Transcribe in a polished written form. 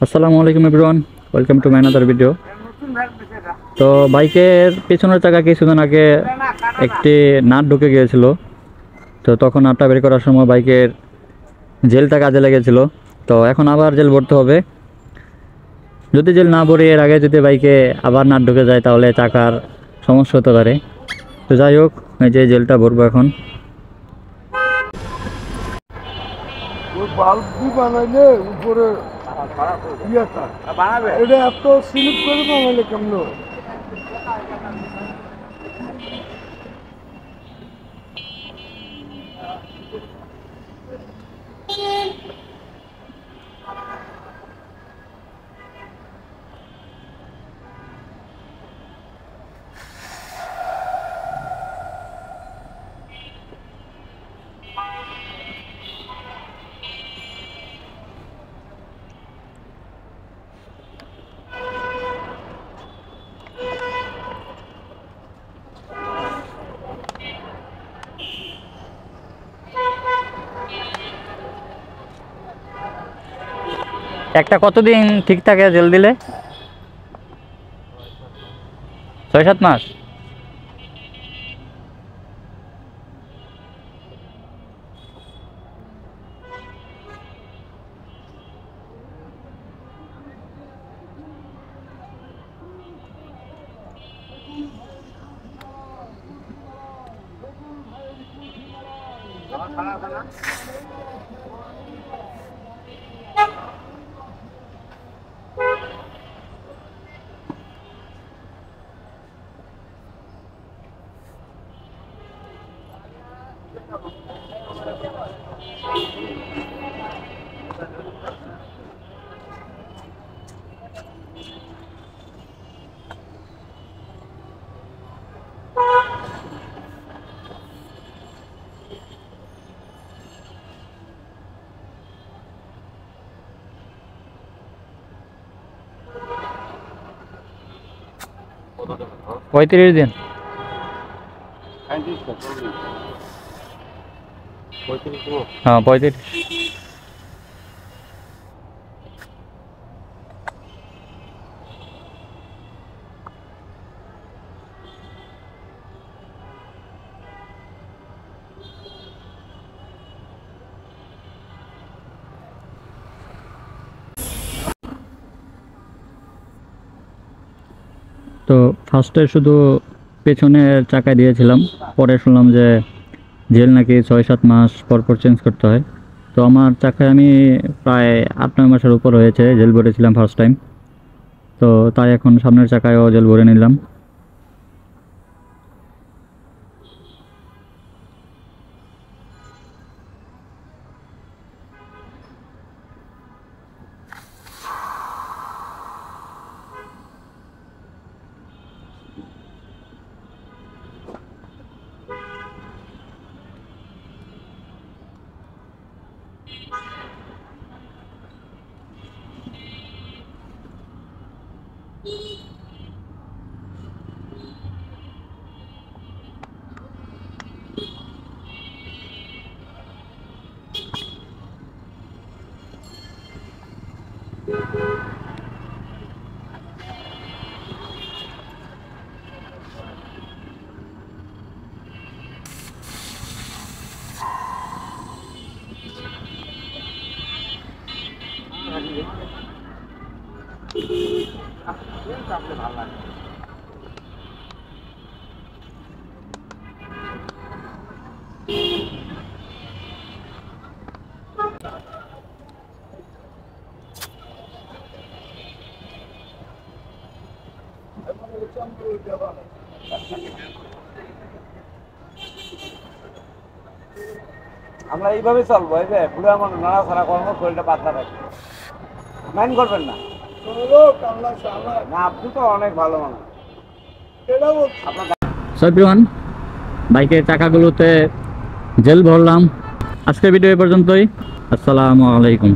আসসালামু আলাইকুম everyone, welcome to my another video. তো বাইকের পেছনের চাকা কিছুদিন আগে একটি নাট ঢুকে গিয়েছিল। তো তখন নাটটা বের করার সময় বাইকের জেলটা কাজে লেগেছিল। তো এখন আবার জেল ভরতে হবে। যদি জেল না ভরে এর আগে যদি বাইকে আবার নাট ঢুকে যায় তাহলে চাকার সমস্যা হতে পারে। তো যাই হোক, এই যে জেলটা ভরবো এখন। বাল্ব বানাইলে উপরে ইয়েটা এটা এত স্লিপ করে বানাইলে কেমন? একটা কতদিন ঠিক থাকে জেল দিলে? 6-7 মাস। পঁয়ত্রিশ দিন। হ্যাঁ, 35। তো ফার্স্টে শুধু পেছনের চাকা দিয়েছিলাম, পরে শুনলাম যে জেল নাকি 6-7 মাস পর পর চেঞ্জ করতে হয়। তো আমার চাকায় আমি প্রায় 8-9 মাসের উপর হয়েছে জেল ভরেছিলাম ফার্স্ট টাইম। তো তাই এখন সামনের চাকায়ও জেল ভরে নিলাম। আমরা এইভাবে চলবো, এই যে বুড়া মানুষ নাড়াছাড়া কর্ম শরীরটা পাতলা থাকে, মাইন্ড করবেন না। না, আপনি তো অনেক ভালো মানুষ। সো এভরিওয়ান, বাইকের চাকাগুলোতে জেল ভরলাম। আজকের ভিডিও এ পর্যন্তই। আসসালামু আলাইকুম।